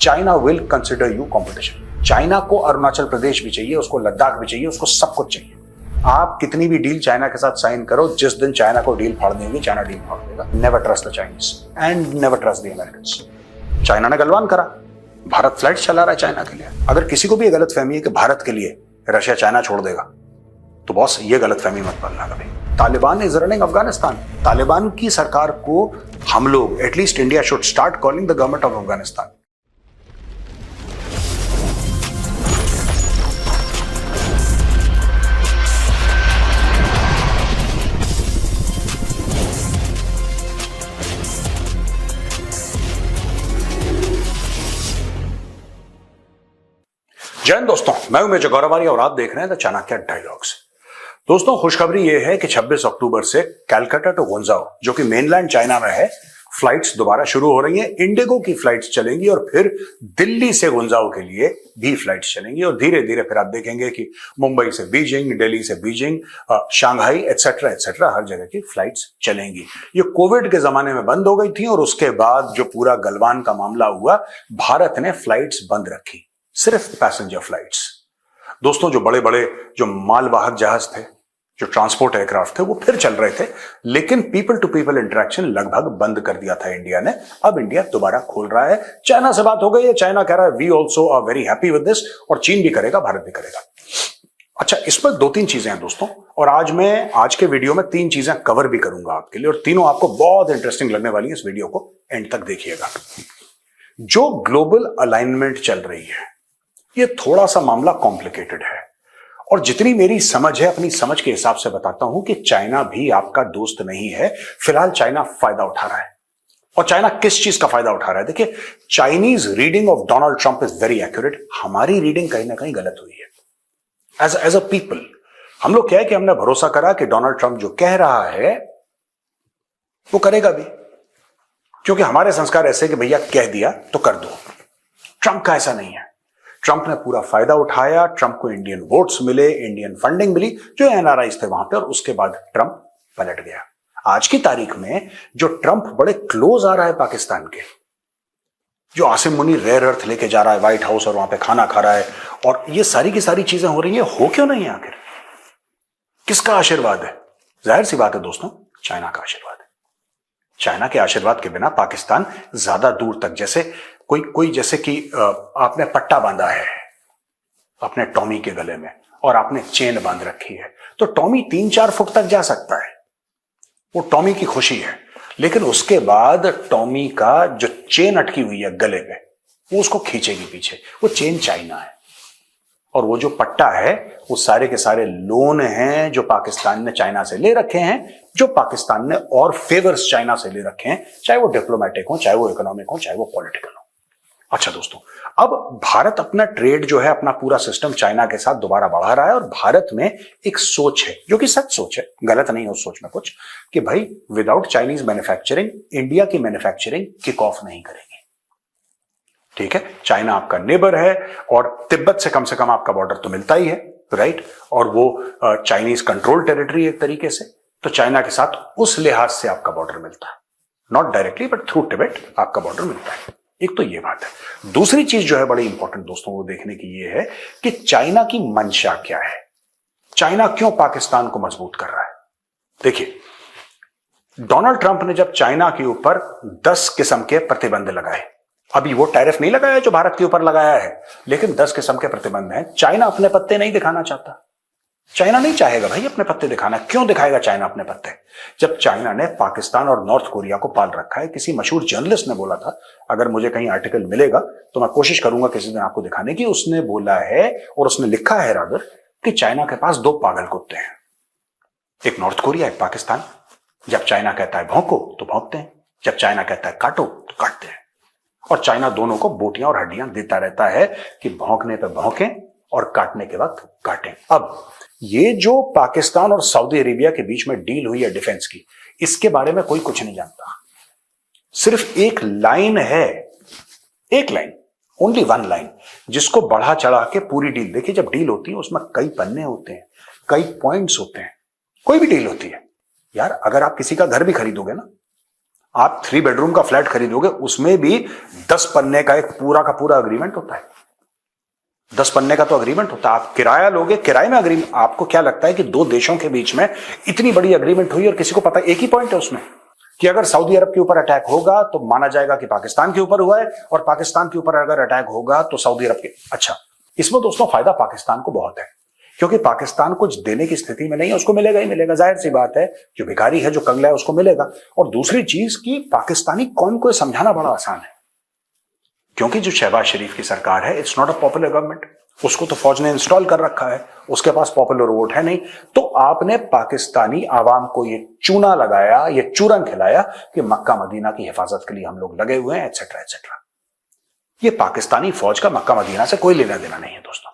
China will consider you competition. China को अरुणाचल प्रदेश भी चाहिए, उसको लद्दाख भी चाहिए, उसको सब कुछ चाहिए। आप कितनी भी डील चाइना के साथ साइन करो, जिस दिन चाइना को डील फाड़ देंगे, चाइना डील फाड़ देगा। Never trust the Chinese and never trust the American. China ने गलवान करा, भारत फ्लाइट चला रहा है चाइना के लिए। अगर किसी को भी ये गलत फहमी है कि भारत के लिए रशिया चाइना छोड़ देगा, तो बॉस ये गलत फहमी मत पालना कभी। Taliban is running Afghanistan. तालिबान की सरकार को हम लोग, at least India should start calling the government of Afghanistan. जय हिंद दोस्तों, मैं हूं मेजर गौरवारी और आप देख रहे हैं द चाणक्य डायलॉग्स। दोस्तों, खुशखबरी यह है कि 26 अक्टूबर से कलकत्ता टू गुंजाओ, जो कि मेनलैंड चाइना में है, फ्लाइट्स दोबारा शुरू हो रही हैं। इंडिगो की फ्लाइट्स चलेंगी और फिर दिल्ली से गुंजाओ के लिए भी फ्लाइट्स चलेंगी और धीरे धीरे फिर आप देखेंगे कि मुंबई से बीजिंग, दिल्ली से बीजिंग, शंघाई एटसेट्रा एटसेट्रा हर जगह की फ्लाइट्स चलेंगी। ये कोविड के जमाने में बंद हो गई थी और उसके बाद जो पूरा गलवान का मामला हुआ, भारत ने फ्लाइट्स बंद रखी, सिर्फ पैसेंजर फ्लाइट्स। दोस्तों, जो बड़े बड़े जो मालवाहक जहाज थे, जो ट्रांसपोर्ट एयरक्राफ्ट थे, वो फिर चल रहे थे, लेकिन पीपल टू पीपल इंटरेक्शन लगभग बंद कर दिया था इंडिया ने। अब इंडिया दोबारा खोल रहा है। चाइना से बात हो गई है, चाइना कह रहा है we also are very happy with this, और चीन भी करेगा, भारत भी करेगा। अच्छा, इसमें दो तीन चीजें हैं दोस्तों, और आज के वीडियो में तीन चीजें कवर भी करूंगा आपके लिए, और तीनों आपको बहुत इंटरेस्टिंग लगने वाली है। इस वीडियो को एंड तक देखिएगा। जो ग्लोबल अलाइनमेंट चल रही है, ये थोड़ा सा मामला कॉम्प्लिकेटेड है, और जितनी मेरी समझ है, अपनी समझ के हिसाब से बताता हूं कि चाइना भी आपका दोस्त नहीं है। फिलहाल चाइना फायदा उठा रहा है। और चाइना किस चीज का फायदा उठा रहा है? देखिए, Chinese reading of Donald Trump is very accurate. हमारी रीडिंग कहीं ना कहीं गलत हुई है। एज अ पीपल हम लोग क्या है कि हमने भरोसा करा कि डोनाल्ड ट्रंप जो कह रहा है वो करेगा भी, क्योंकि हमारे संस्कार ऐसे कि भैया कह दिया तो कर दो। ट्रंप का ऐसा नहीं है। ट्रंप ने पूरा फायदा उठाया, ट्रंप को इंडियन वोट्स मिले, इंडियन फंडिंग मिली, जो एनआरआईज थे वहां पे, और उसके बाद ट्रंप पलट गया। आज की तारीख में जो ट्रंप बड़े क्लोज आ रहा है पाकिस्तान के, जो आसिम मुनी रेयर अर्थ लेके जा रहा है व्हाइट हाउस और वहां पे खाना खा रहा है, और ये सारी की सारी चीजें हो रही है, हो क्यों नहीं है आखिर? किसका आशीर्वाद है? जाहिर सी बात है दोस्तों, चाइना का आशीर्वाद है। चाइना के आशीर्वाद के बिना पाकिस्तान ज्यादा दूर तक, जैसे कोई जैसे कि आपने पट्टा बांधा है अपने टॉमी के गले में और आपने चेन बांध रखी है, तो टॉमी 3-4 फुट तक जा सकता है, वो टॉमी की खुशी है। लेकिन उसके बाद टॉमी का जो चेन अटकी हुई है गले पे, वो उसको खींचेगी पीछे। वो चेन चाइना है, और वो जो पट्टा है वो सारे के सारे लोन हैं जो पाकिस्तान ने चाइना से ले रखे हैं, जो पाकिस्तान ने और फेवर्स चाइना से ले रखे हैं, चाहे वो डिप्लोमेटिक हो, चाहे वो इकोनॉमिक हो, चाहे वो पॉलिटिकल हो। अच्छा दोस्तों, अब भारत अपना ट्रेड जो है, अपना पूरा सिस्टम चाइना के साथ दोबारा बढ़ा रहा है, और भारत में एक सोच है जो कि सच सोच है, गलत नहीं है उस सोच में कुछ, कि भाई विदाउट चाइनीज मैन्युफैक्चरिंग इंडिया की मैन्युफैक्चरिंग किक ऑफ नहीं करेगी। ठीक है, चाइना आपका नेबर है, और तिब्बत से कम आपका बॉर्डर तो मिलता ही है, राइट, और वो चाइनीज कंट्रोल टेरिटरी एक तरीके से, तो चाइना के साथ उस लिहाज से आपका बॉर्डर मिलता है, not directly but through Tibet आपका बॉर्डर मिलता है। एक तो ये बात है। दूसरी चीज जो है बड़ी इंपॉर्टेंट दोस्तों वो देखने की ये है कि चाइना की मंशा क्या है, चाइना क्यों पाकिस्तान को मजबूत कर रहा है। देखिए, डोनाल्ड ट्रंप ने जब चाइना के ऊपर 10 किस्म के प्रतिबंध लगाए, अभी वो टैरिफ नहीं लगाया जो भारत के ऊपर लगाया है, लेकिन 10 किस्म के प्रतिबंध हैं। चाइना अपने पत्ते नहीं दिखाना चाहता। चाइना नहीं चाहेगा भाई अपने पत्ते दिखाना। क्यों दिखाएगा चाइना अपने पत्ते, जब चाइना ने पाकिस्तान और नॉर्थ कोरिया को पाल रखा है? किसी मशहूर जर्नलिस्ट ने बोला था, अगर मुझे कहीं आर्टिकल मिलेगा तो मैं कोशिश करूंगा किसी दिन आपको दिखाने की। उसने बोला है, और उसने लिखा है रादर, कि चाइना के पास 2 पागल कुत्ते हैं, एक नॉर्थ कोरिया, एक पाकिस्तान। जब चाइना कहता है भौंको तो भौंकते हैं, जब चाइना कहता है काटो तो काटते हैं, और चाइना दोनों को बोटियां और हड्डियां देता रहता है कि भौंकने पे भौंकें और काटने के वक्त काटें। अब ये जो पाकिस्तान और सऊदी अरेबिया के बीच में डील हुई है डिफेंस की, इसके बारे में कोई कुछ नहीं जानता। सिर्फ एक लाइन है, एक लाइन, ओनली 1 लाइन, जिसको बढ़ा चढ़ा के पूरी डील। देखिए, जब डील होती है उसमें कई पन्ने होते हैं, कई पॉइंट्स होते हैं। कोई भी डील होती है यार, अगर आप किसी का घर भी खरीदोगे ना, आप 3 बेडरूम का फ्लैट खरीदोगे, उसमें भी 10 पन्ने का एक पूरा का पूरा अग्रीमेंट होता है। 10 पन्ने का तो अग्रीमेंट होता है। आप किराया लोगे, किराए में अग्रीमेंट। आपको क्या लगता है कि दो देशों के बीच में इतनी बड़ी अग्रीमेंट हुई और किसी को पता? एक ही पॉइंट है उसमें कि अगर सऊदी अरब के ऊपर अटैक होगा तो माना जाएगा कि पाकिस्तान के ऊपर हुआ है, और पाकिस्तान के ऊपर अगर अटैक होगा तो सऊदी अरब के। अच्छा, इसमें दोस्तों फायदा पाकिस्तान को बहुत है, क्योंकि पाकिस्तान कुछ देने की स्थिति में नहीं है, उसको मिलेगा ही मिलेगा, जाहिर सी बात है। जो भिखारी है, जो कंगला है, उसको मिलेगा। और दूसरी चीज कि पाकिस्तानी कौम को समझाना बड़ा आसान है, क्योंकि जो शहबाज शरीफ की सरकार है, it's not a popular government. उसको तो फौज ने इंस्टॉल कर रखा है, उसके पास पॉपुलर वोट है नहीं। तो आपने पाकिस्तानी आवाम को ये चूना लगाया, ये चूरन खिलाया कि मक्का मदीना की हिफाजत के लिए हम लोग लगे हुए हैं, एटसेट्रा एटसेट्रा। ये पाकिस्तानी फौज का मक्का मदीना से कोई लेना देना नहीं है दोस्तों।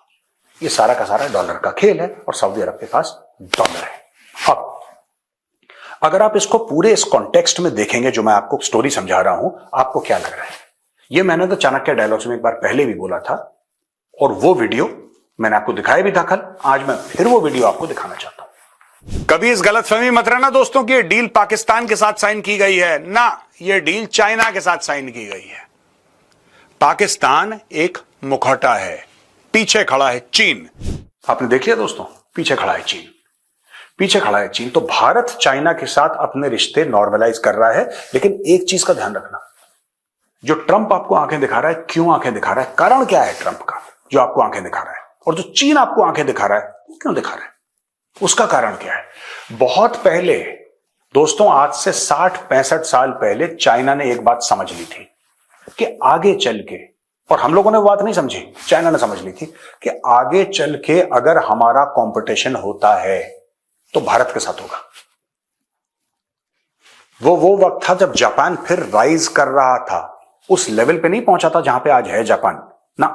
ये सारा का सारा डॉलर का खेल है, और सऊदी अरब के पास डॉलर है। अब अगर आप इसको पूरे इस कॉन्टेक्स्ट में देखेंगे, जो मैं आपको स्टोरी समझा रहा हूं, आपको क्या लग रहा है? ये मैंने तो चाणक्य डायलॉग्स में एक बार पहले भी बोला था, और वो वीडियो मैंने आपको दिखाया भी था कल। आज मैं फिर वो वीडियो आपको दिखाना चाहता हूं। कभी इस गलतफहमी मत रहना दोस्तों कि ये डील पाकिस्तान के साथ साइन की गई है ना, ये डील चाइना के साथ साइन की गई है। पाकिस्तान एक मुखौटा है, पीछे खड़ा है चीन। आपने देख लिया दोस्तों, पीछे खड़ा है चीन, पीछे खड़ा है चीन। तो भारत चाइना के साथ अपने रिश्ते नॉर्मलाइज कर रहा है। लेकिन एक चीज का ध्यान रखना, जो ट्रंप आपको आंखें दिखा रहा है, क्यों आंखें दिखा रहा है, कारण क्या है ट्रंप का जो आपको आंखें दिखा रहा है, और जो चीन आपको आंखें दिखा रहा है, क्यों दिखा रहा है, उसका कारण क्या है? बहुत पहले दोस्तों, आज से 60-65 साल पहले चाइना ने एक बात समझ ली थी कि आगे चल के, और हम लोगों ने वो बात नहीं समझी, चाइना ने समझ ली थी कि आगे चल के अगर हमारा कंपटीशन होता है तो भारत के साथ होगा। वो वक्त था जब जापान फिर राइज कर रहा था, उस लेवल पे नहीं पहुंचा था जहां पे आज है जापान ना।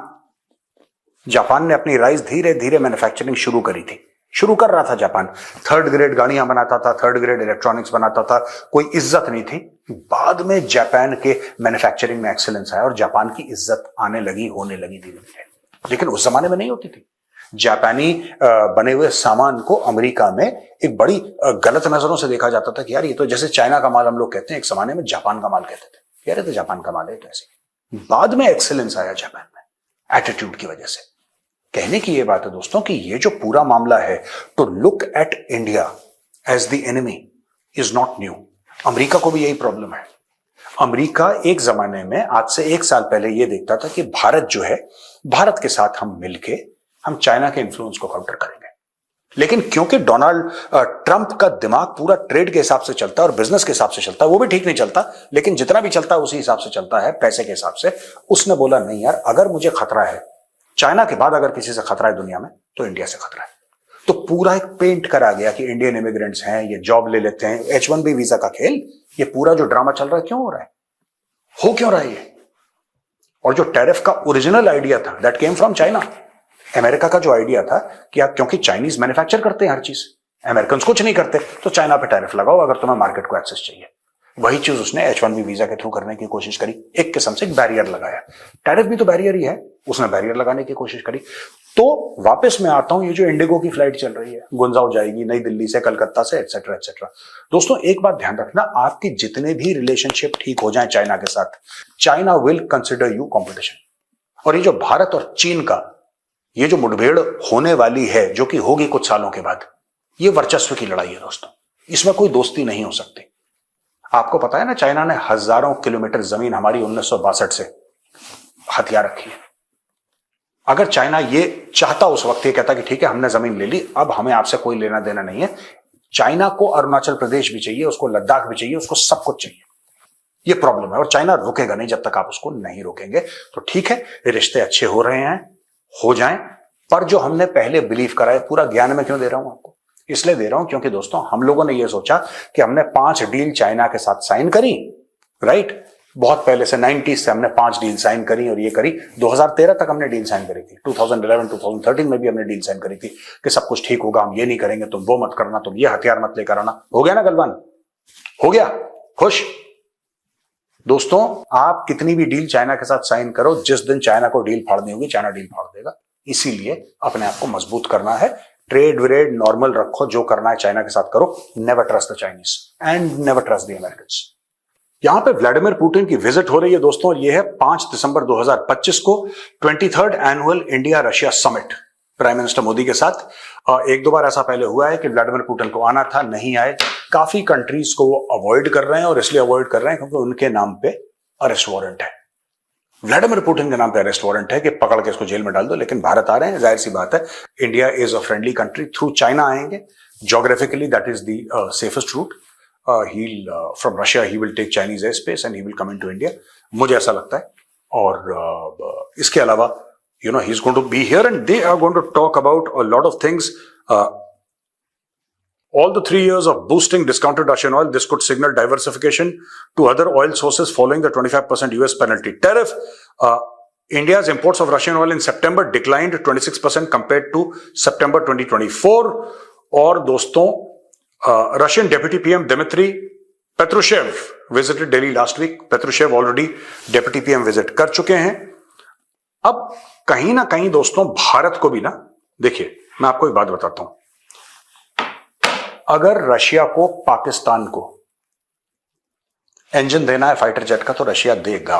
जापान ने अपनी राइज धीरे धीरे मैन्युफैक्चरिंग शुरू करी थी, शुरू कर रहा था जापान। 3rd ग्रेड गाड़ियां बनाता था, 3rd ग्रेड इलेक्ट्रॉनिक्स बनाता था, कोई इज्जत नहीं थी। बाद में जापान के मैन्युफैक्चरिंग में एक्सीलेंस आया और जापान की इज्जत आने लगी, होने लगी धीरे धीरे। लेकिन उस जमाने में नहीं होती थी। जापानी बने हुए सामान को अमेरिका में एक बड़ी गलत नजरों से देखा जाता था कि यार ये तो जैसे चाइना का माल हम लोग कहते हैं, एक जमाने में जापान का माल कहते थे, यार ये तो जापान का माल है। तो ऐसे बाद में एक्सीलेंस आया जापान में एटीट्यूड की वजह से। कहने की ये बात है दोस्तों कि ये जो पूरा मामला है, to look at India as the enemy is not new. America को भी यही प्रॉब्लम है। अमेरिका एक जमाने में, आज से 1 साल पहले, ये देखता था कि भारत जो है, भारत के साथ हम मिलके हम चाइना के इन्फ्लुएंस को काउंटर करेंगे। लेकिन क्योंकि डोनाल्ड ट्रंप का दिमाग पूरा ट्रेड के हिसाब से चलता है और बिजनेस के हिसाब से चलता है, वो भी ठीक नहीं चलता, लेकिन जितना भी चलता है उसी हिसाब से चलता है, पैसे के हिसाब से। उसने बोला नहीं यार, अगर मुझे खतरा है, चाइना के बाद अगर किसी से खतरा है दुनिया में, तो इंडिया से खतरा है। तो पूरा एक पेंट करा गया कि इंडियन इमिग्रेंट्स हैं, ये जॉब ले लेते हैं, H1B वीजा का खेल, ये पूरा जो ड्रामा चल रहा है, क्यों हो रहा है, हो क्यों रहा है ये? और जो टैरिफ का ओरिजिनल आइडिया था, that came from China. America का जो आइडिया था कि आप, क्योंकि चाइनीज मैन्युफैक्चर करते हैं हर चीज, अमेरिकन कुछ नहीं करते, तो चाइना पे टैरिफ लगाओ अगर तुम्हें मार्केट को एक्सेस चाहिए। वही चीज उसने H1B वीजा के थ्रू करने की कोशिश करी, एक किस्म से एक बैरियर लगाया। टैरिफ भी तो बैरियर ही है, उसने बैरियर लगाने की कोशिश करी। तो वापस मैं आता हूं, ये जो इंडिगो की फ्लाइट चल रही है, गुंजाओ जाएगी नई दिल्ली से, कलकत्ता से, एटसेट्रा एटसेट्रा। दोस्तों एक बात ध्यान रखना, आपकी जितने भी रिलेशनशिप ठीक हो जाए चाइना के साथ, China will consider you competition. और ये जो भारत और चीन का ये जो मुठभेड़ होने वाली है, जो कि होगी कुछ सालों के बाद, ये वर्चस्व की लड़ाई है दोस्तों, इसमें कोई दोस्ती नहीं हो सकती। आपको पता है ना, चाइना ने हजारों किलोमीटर जमीन हमारी 1962 से हथिया रखी है। अगर चाइना ये चाहता, उस वक्त ये कहता कि ठीक है हमने जमीन ले ली, अब हमें आपसे कोई लेना देना नहीं है। चाइना को अरुणाचल प्रदेश भी चाहिए, उसको लद्दाख भी चाहिए, उसको सब कुछ चाहिए। ये प्रॉब्लम है, और चाइना रुकेगा नहीं जब तक आप उसको नहीं रोकेंगे। तो ठीक है, रिश्ते अच्छे हो रहे हैं, हो जाएं, पर जो हमने पहले बिलीव करा है, पूरा ज्ञान में क्यों दे रहा हूं आपको, इसलिए दे रहा हूं क्योंकि दोस्तों हम लोगों ने ये सोचा कि हमने 5 डील चाइना के साथ साइन करी, राइट? बहुत पहले से 90s से हमने 5 डील साइन करी, और ये करी 2013 तक हमने डील साइन करी थी। 2011 2013 में भी हमने डील साइन करी थी कि सब कुछ ठीक होगा, हम ये नहीं करेंगे, तुम वो मत करना, तुम ये हथियार मत लेकर आना। हो गया ना गलवान, हो गया, खुश? दोस्तों आप कितनी भी डील चाइना के साथ साइन करो, जिस दिन चाइना को डील फाड़नी होगी, चाइना डील फाड़ देगा। इसीलिए अपने आप को मजबूत करना है, ट्रेड व्रेड नॉर्मल रखो, जो करना है चाइना के साथ करो। Never trust the Chinese and never trust the Americans. यहां पे व्लादिमीर पुतिन की विजिट हो रही है दोस्तों, और ये है 5 दिसंबर 2025 को 23rd annual India Russia summit prime minister Modi के साथ। एक दो बार ऐसा पहले हुआ है कि व्लादिमीर पुतिन को आना था, नहीं आए। काफी कंट्रीज को वो अवॉइड कर रहे हैं, और इसलिए अवॉइड कर रहे हैं क्योंकि उनके नाम पे अरेस्ट वारंट है। व्लादिमीर पुतिन के नाम पे अरेस्ट वारंट है कि पकड़ के इसको जेल में डाल दो, लेकिन भारत आ रहे हैं, जाहिर सी बात है। India is a friendly country, through China आएंगे। Geographically that is the safest route. From Russia he will take Chinese air space and he will come into India, मुझे ऐसा लगता है। और इसके अलावा he is going to be here and they are going to talk about a lot of things. All the 3 years of boosting discounted Russian oil, this could signal diversification to other oil sources following the 25% US penalty tariff. India's imports of Russian oil in September declined 26% compared to September 2024. और दोस्तों, Russian Deputy PM Dmitry Petrushev visited Delhi last week. Petrushev already Deputy PM visit कर चुके हैं। अब कहीं ना कहीं दोस्तों भारत को भी ना, देखिए मैं आपको एक बात बताता हूं, अगर रशिया को पाकिस्तान को इंजन देना है फाइटर जेट का तो रशिया देगा।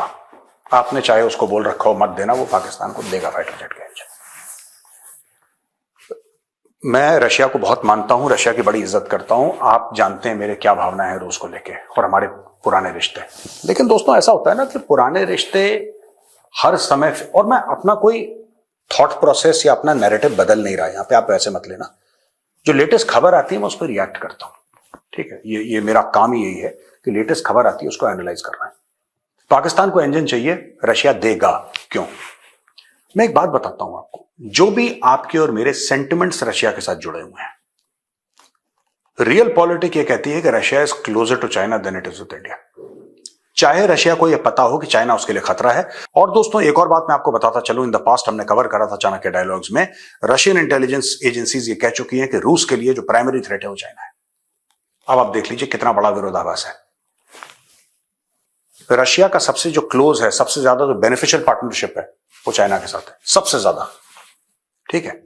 आपने चाहे उसको बोल रखा हो मत देना, वो पाकिस्तान को देगा फाइटर जेट का इंजन। मैं रशिया को बहुत मानता हूं, रशिया की बड़ी इज्जत करता हूं। आप जानते हैं मेरे क्या भावना है रूस को लेके और हमारे पुराने रिश्ते। लेकिन दोस्तों ऐसा होता है ना कि पुराने रिश्ते हर समय, और मैं अपना कोई थॉट प्रोसेस या अपना नैरेटिव बदल नहीं रहा, यहां पे आप वैसे मत लेना। जो लेटेस्ट खबर आती है मैं उस पर रिएक्ट करता हूं, ठीक है। ये मेरा काम ही यही है कि लेटेस्ट खबर आती है उसको एनालाइज करना है। पाकिस्तान को इंजन चाहिए, रशिया देगा। क्यों? मैं एक बात बताता हूं आपको, जो भी आपके और मेरे सेंटिमेंट्स रशिया के साथ जुड़े हुए हैं, रियल पॉलिटिक्स ये कहती है कि Russia is closer to China than it is with India. चाहे रशिया को यह पता हो कि चाइना उसके लिए खतरा है। और दोस्तों एक और बात मैं आपको बताता चलूं, इन द पास्ट हमने कवर करा था चाणक्य डायलॉग्स में, रशियन इंटेलिजेंस एजेंसीज ये कह चुकी हैं कि रूस के लिए जो प्राइमरी थ्रेट है वो चाइना है। अब आप देख लीजिए कितना बड़ा विरोधाभास है। रशिया का सबसे जो क्लोज है, सबसे ज्यादा जो बेनिफिशियल पार्टनरशिप है वो चाइना के साथ है, सबसे ज्यादा, ठीक है।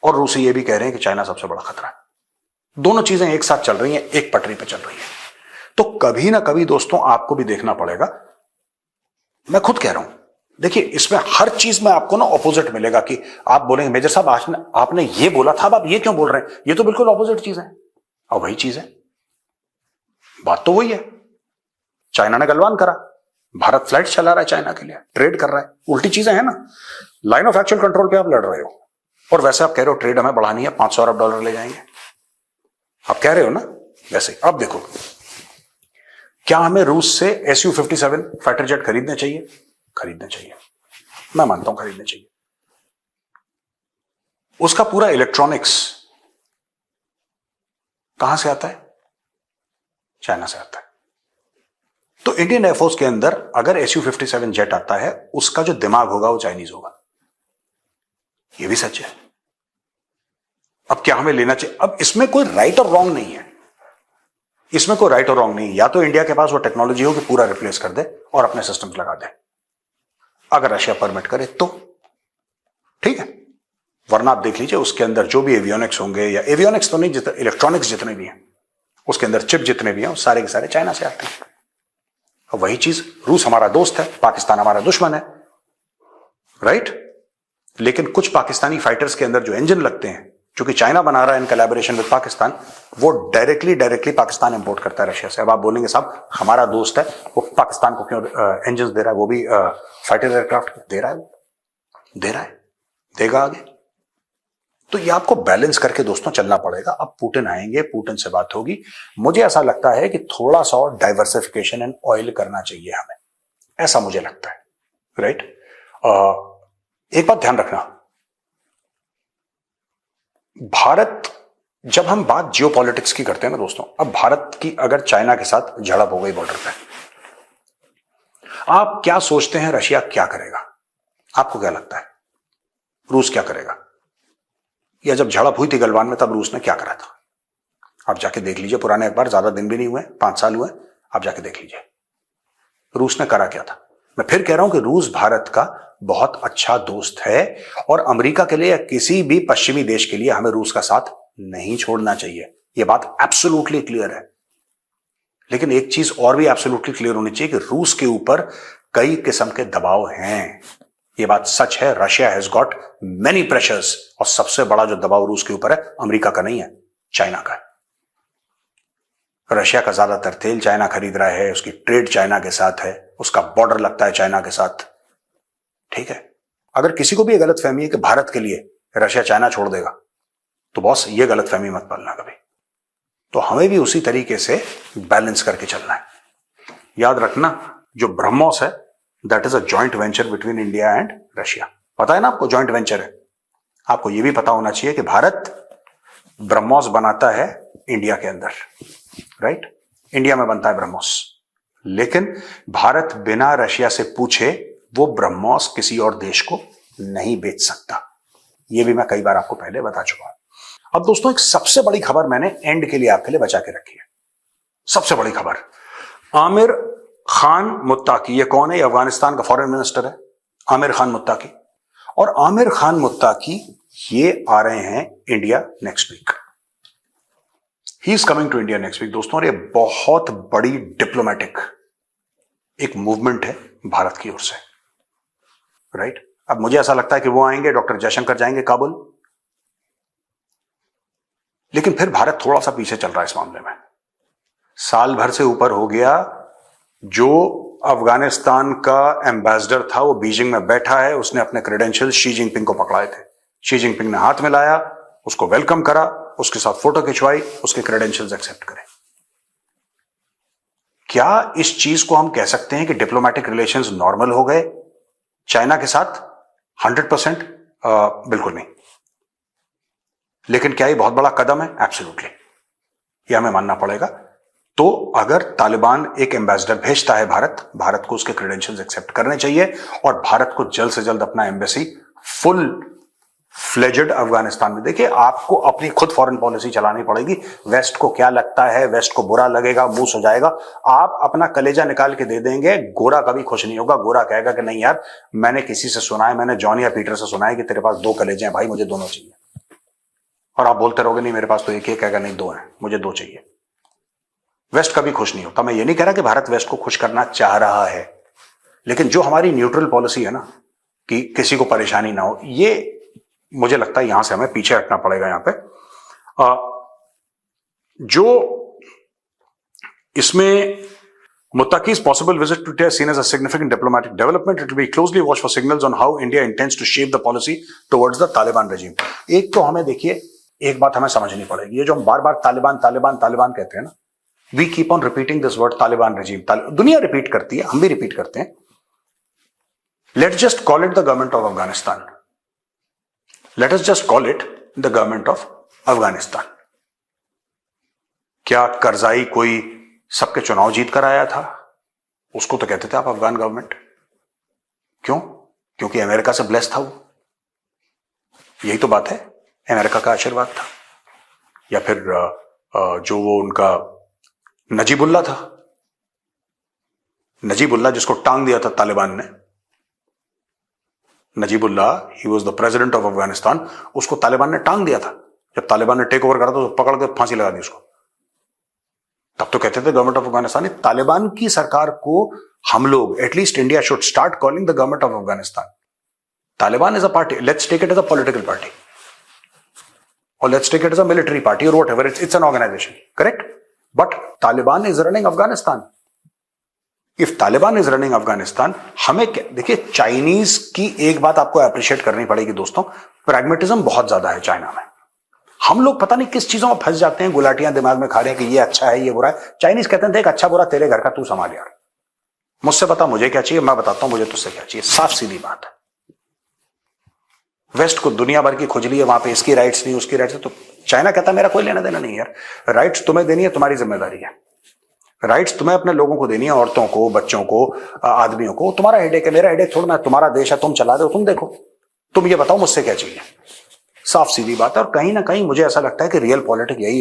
और रूसी ये भी कह रहे हैं कि चाइना सबसे बड़ा खतरा है। दोनों चीजें एक साथ चल रही हैं, एक पटरी पर चल रही है। तो कभी ना कभी दोस्तों आपको भी देखना पड़ेगा। मैं खुद कह रहा हूं, देखिए इसमें हर चीज में आपको ना ऑपोजिट मिलेगा कि आप बोलेंगे मेजर साहब आपने ये बोला था, अब आप ये क्यों बोल रहे हैं, ये तो बिल्कुल ऑपोजिट चीज है। और वही चीज है, बात तो वही है। चाइना ने गलवान करा, भारत फ्लाइट चला रहा है चाइना के लिए, ट्रेड कर रहा है, उल्टी चीजें हैं ना। लाइन ऑफ एक्चुअल कंट्रोल पे आप लड़ रहे हो, और वैसे आप कह रहे हो ट्रेड हमें बढ़ानी है, $500 अरब ले जाएंगे, आप कह रहे हो ना। वैसे अब देखो, क्या हमें रूस से Su-57 फाइटर जेट खरीदने चाहिए? खरीदने चाहिए, मैं मानता हूं खरीदने चाहिए। उसका पूरा इलेक्ट्रॉनिक्स कहां से आता है? चाइना से आता है। तो इंडियन एयरफोर्स के अंदर अगर Su-57 जेट आता है, उसका जो दिमाग होगा वो चाइनीज होगा, यह भी सच है। अब क्या हमें लेना चाहिए? अब इसमें कोई राइट और रॉन्ग नहीं है, इसमें कोई राइट और रॉन्ग नहीं। या तो इंडिया के पास वो टेक्नोलॉजी हो कि पूरा रिप्लेस कर दे और अपने सिस्टम्स लगा दे, अगर रशिया परमिट करे तो ठीक है। वरना आप देख लीजिए उसके अंदर जो भी एवियोनिक्स होंगे, या एवियोनिक्स तो नहीं, जितने इलेक्ट्रॉनिक्स जितने भी हैं उसके अंदर चिप जितने भी हैं सारे के सारे चाइना से आते हैं। और वही चीज, रूस हमारा दोस्त है, पाकिस्तान हमारा दुश्मन है, राइट। लेकिन कुछ पाकिस्तानी फाइटर्स के अंदर जो इंजन लगते हैं, क्योंकि चाइना बना रहा है इन कोलैबोरेशन विद पाकिस्तान, वो डायरेक्टली पाकिस्तान इंपोर्ट करता है रशिया से। अब आप बोलेंगे साहब हमारा दोस्त है, वो पाकिस्तान को क्यों इंजन दे रहा है, वो भी फाइटर एयरक्राफ्ट दे रहा है, देगा आगे। तो ये आपको बैलेंस करके दोस्तों चलना पड़ेगा। अब पुतिन आएंगे, पुतिन से बात होगी। मुझे ऐसा लगता है कि थोड़ा सा और डाइवर्सिफिकेशन इन ऑयल करना चाहिए हमें, ऐसा मुझे लगता है, राइट। एक बात ध्यान रखना, भारत, जब हम बात जियोपॉलिटिक्स की करते हैं ना दोस्तों, अब भारत की अगर चाइना के साथ झड़प हो गई बॉर्डर पे, आप क्या सोचते हैं रशिया क्या करेगा? आपको क्या लगता है रूस क्या करेगा? या जब झड़प हुई थी गलवान में, तब रूस ने क्या करा था? आप जाके देख लीजिए पुराने अखबार, ज्यादा दिन भी नहीं हुए, 5 साल हुए, आप जाके देख लीजिए रूस ने करा क्या था। मैं फिर कह रहा हूं कि रूस भारत का बहुत अच्छा दोस्त है, और अमेरिका के लिए या किसी भी पश्चिमी देश के लिए हमें रूस का साथ नहीं छोड़ना चाहिए। यह बात एब्सोल्युटली क्लियर है। लेकिन एक चीज और भी एब्सोल्युटली क्लियर होनी चाहिए कि रूस के ऊपर कई किस्म के दबाव हैं। ये बात सच है, Russia has got many pressures, और सबसे बड़ा जो दबाव रूस के ऊपर है अमेरिका का नहीं है, चाइना का है। रशिया का ज्यादातर तेल चाइना खरीद रहा है, उसकी ट्रेड चाइना के साथ है, उसका बॉर्डर लगता है चाइना के साथ। ठीक है, अगर किसी को भी यह गलत फहमी है कि भारत के लिए रशिया चाइना छोड़ देगा, तो बॉस ये गलत फहमी मत पालना कभी। तो हमें भी उसी तरीके से बैलेंस करके चलना है। याद रखना, जो ब्रह्मोस है that is a joint venture between India and Russia. पता है ना आपको, जॉइंट वेंचर है। आपको यह भी पता होना चाहिए कि भारत ब्रह्मोस बनाता है इंडिया के अंदर, राइट? इंडिया में बनता है ब्रह्मोस, लेकिन भारत बिना रशिया से पूछे वो ब्रह्मोस किसी और देश को नहीं बेच सकता। यह भी मैं कई बार आपको पहले बता चुका हूं। अब दोस्तों, एक सबसे बड़ी खबर मैंने एंड के लिए आपके लिए बचा के रखी है। सबसे बड़ी खबर, आमिर खान मुत्ताकी। ये कौन है? ये अफगानिस्तान का फॉरेन मिनिस्टर है, आमिर खान मुत्ताकी। और आमिर खान मुत्ताकी ये आ रहे हैं India next week. He is coming to India next week दोस्तों। और ये बहुत बड़ी डिप्लोमेटिक एक मूवमेंट है भारत की ओर से, राइट? अब मुझे ऐसा लगता है कि वो आएंगे, डॉक्टर जयशंकर जाएंगे काबुल, लेकिन फिर भारत थोड़ा सा पीछे चल रहा है इस मामले में। साल भर से ऊपर हो गया, जो अफगानिस्तान का एम्बेसडर था वो बीजिंग में बैठा है, उसने अपने क्रेडेंशियल्स शी जिनपिंग को पकड़ाए थे। शी जिनपिंग ने हाथ मिलाया, उसको वेलकम करा, उसके साथ फोटो खिंचवाई, उसके क्रेडेंशियल्स एक्सेप्ट करे। क्या इस चीज को हम कह सकते हैं कि डिप्लोमेटिक रिलेशंस नॉर्मल हो गए चाइना के साथ? 100% बिल्कुल नहीं। लेकिन क्या ये बहुत बड़ा कदम है? एब्सोल्युटली, यह हमें मानना पड़ेगा। तो अगर तालिबान एक एम्बेसडर भेजता है भारत को उसके क्रेडेंशियल्स एक्सेप्ट करने चाहिए, और भारत को जल्द से जल्द अपना एम्बेसी फुल फ्लेजेड अफगानिस्तान में। देखिए, आपको अपनी खुद फॉरेन पॉलिसी चलानी पड़ेगी। वेस्ट को क्या लगता है, वेस्ट को बुरा लगेगा, मूस हो जाएगा। आप अपना कलेजा निकाल के दे देंगे, गोरा कभी खुश नहीं होगा। गोरा कहेगा कि नहीं यार, मैंने किसी से सुना है, मैंने जॉन या पीटर से सुना है कि तेरे पास 2 कलेजे हैं भाई, मुझे दोनों चाहिए। और आप बोलते रहोगे नहीं मेरे पास तो एक ही, कहेगा नहीं 2 हैं, मुझे 2 चाहिए। वेस्ट कभी खुश नहीं होता। मैं ये नहीं कह रहा कि भारत वेस्ट को खुश करना चाह रहा है, लेकिन जो हमारी न्यूट्रल पॉलिसी है ना, कि किसी को परेशानी ना हो, ये मुझे लगता है यहां से हमें पीछे हटना पड़ेगा। यहां पे जो इसमें Muttaqi's possible visit to India is seen as a significant diplomatic development. It will be closely watched for signals on how India intends to shape the policy towards the Taliban regime. एक तो हमें देखिए, एक बात हमें समझनी पड़ेगी, ये जो हम बार बार तालिबान तालिबान तालिबान कहते हैं ना, we keep on repeating this word Taliban regime. दुनिया रिपीट करती है, हम भी रिपीट करते हैं। Let's just call it the government of Afghanistan. Let us just call it the government of Afghanistan. क्या करजाई कोई सबके चुनाव जीत कर आया था? उसको तो कहते थे आप अफगान गवर्नमेंट। क्यों? क्योंकि अमेरिका से ब्लेस था वो। यही तो बात है, अमेरिका का आशीर्वाद था। या फिर जो वो उनका नजीबुल्ला था, नजीबुल्ला जिसको टांग दिया था तालिबान ने, Najibullah, he was the president of Afghanistan, उसको तालिबान ने टांग दिया था। जब तालिबान ने टेक ओवर करा तो पकड़ के फांसी लगा दी उसको। तब तो कहते थे गवर्नमेंट ऑफ अफगानिस्तान। तालिबान की सरकार को हम लोग, at least India should start calling the government of Afghanistan. Taliban is a party, let's take it as a political party, और let's take it as a military party, और whatever, it's an organization, correct? But Taliban is running Afghanistan. If Taliban is running Afghanistan, हमें देखिए, Chinese की एक बात आपको appreciate करनी पड़ेगी दोस्तों, प्रैग्मेटिज्म बहुत ज्यादा है चाइना में। हम लोग पता नहीं किस चीजों में फंस जाते हैं, गुलाटियां दिमाग में खा रहे हैं कि ये अच्छा है, ये बुरा है। चाइनीज कहते हैं देख, अच्छा बुरा तेरे घर का, तू संभाल यार, मुझसे बता मुझे क्या चाहिए, मैं बताता हूं मुझे तुझसे क्या चाहिए। साफ सीधी बात है। वेस्ट को दुनिया भर की खुजली है, वहां पे इसकी राइट्स नहीं, उसकी राइट्स, तो चाइना कहता है मेरा कोई लेना देना नहीं यार, राइट्स तुम्हें देनी है, तुम्हारी जिम्मेदारी है। राइट्स तुम्हें अपने लोगों को देनी है, औरतों को, बच्चों को, आदमियों को। तुम्हारा हेडेक है, मेरा हेडेक थोड़ा ना, तुम्हारा देश है, तुम चला रहे हो, तुम देखो, तुम ये बताओ मुझसे क्या चाहिए। साफ सीधी बात है। और कहीं ना कहीं मुझे ऐसा लगता है कि रियल पॉलिटिक्स यही,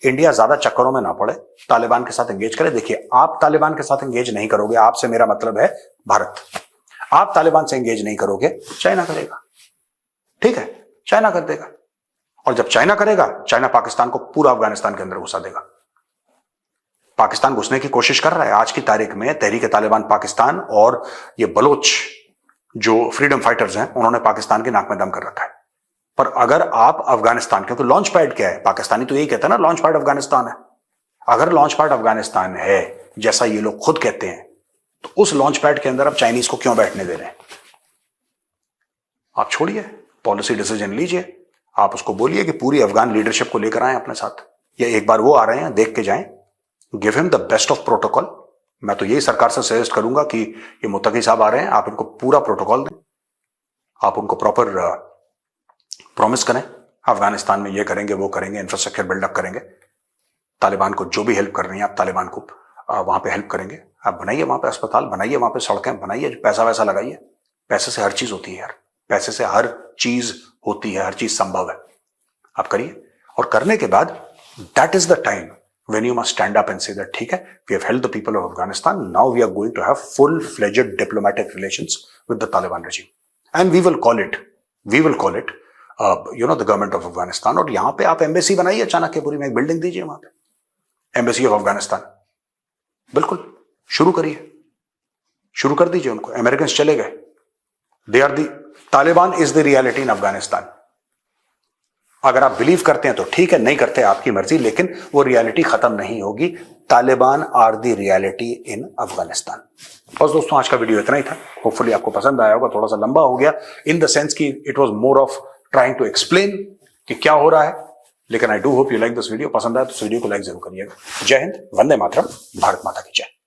इंडिया ज्यादा चक्करों में ना पड़े, तालिबान के साथ एंगेज करे। देखिए, आप तालिबान के साथ एंगेज नहीं करोगे, आपसे मेरा मतलब है भारत, आप तालिबान से एंगेज नहीं करोगे, चाइना करेगा, ठीक है? चाइना कर देगा। और जब चाइना करेगा, चाइना पाकिस्तान को पूरा अफगानिस्तान के अंदर घुसा देगा। पाकिस्तान घुसने की कोशिश कर रहा है। आज की तारीख में तहरीक-ए-तालिबान पाकिस्तान और ये बलोच जो फ्रीडम फाइटर्स हैं, उन्होंने पाकिस्तान के नाक में दम कर रखा है। पर अगर आप अफगानिस्तान, क्योंकि लॉन्च पैड क्या है, पाकिस्तानी तो यही कहते हैं ना, लॉन्च पैड अफगानिस्तान है। अगर लॉन्च पैड अफगानिस्तान है जैसा ये लोग खुद कहते हैं, तो उस लॉन्च पैड के अंदर आप चाइनीज को क्यों बैठने दे रहे हैं? आप छोड़िए, पॉलिसी डिसीजन लीजिए, आप उसको बोलिए कि पूरी अफगान लीडरशिप को लेकर आए अपने साथ, या एक बार वो आ रहे हैं देख के जाएं। Give him the best of protocol. मैं तो यही सरकार से सजेस्ट करूंगा कि ये मुत्तकी साहब आ रहे हैं, आप इनको पूरा प्रोटोकॉल दें, आप उनको प्रॉपर प्रॉमिस करें, अफगानिस्तान में ये करेंगे वो करेंगे, इंफ्रास्ट्रक्चर बिल्डअप करेंगे, तालिबान को जो भी हेल्प कर रही है आप तालिबान को वहां पे हेल्प करेंगे। आप बनाइए वहां पे अस्पताल, बनाइए वहां पे सड़कें, बनाइए, पैसा वैसा लगाइए। पैसे से हर चीज होती है यार, पैसे से हर चीज होती है, हर चीज संभव है। आप करिए, और करने के बाद that is the time when you must stand up and say that, ठीक है, we have helped the people of Afghanistan, now we are going to have full-fledged diplomatic relations with the Taliban regime, and we will call it the government of Afghanistan। और यहां पे आप embassy बनाइए, चाणक्यपुरी में एक building दीजिए वहां पे, एम्बेसी ऑफ अफगानिस्तान, बिल्कुल शुरू करिए, शुरू कर दीजिए उनको। अमेरिकन चले गए, they are the, Taliban is the reality in Afghanistan. अगर आप बिलीव करते हैं तो ठीक है, नहीं करते आपकी मर्जी, लेकिन वो रियलिटी खत्म नहीं होगी। Taliban are the reality in Afghanistan. बस दोस्तों, आज का वीडियो इतना ही था। होपफुली आपको पसंद आया होगा। थोड़ा सा लंबा हो गया इन द सेंस कि it was more of trying to explain कि क्या हो रहा है, लेकिन I do hope you like this video. पसंद आया तो इस वीडियो को लाइक जरूर करिएगा। जय हिंद, वंदे मातरम, भारत माता की जय।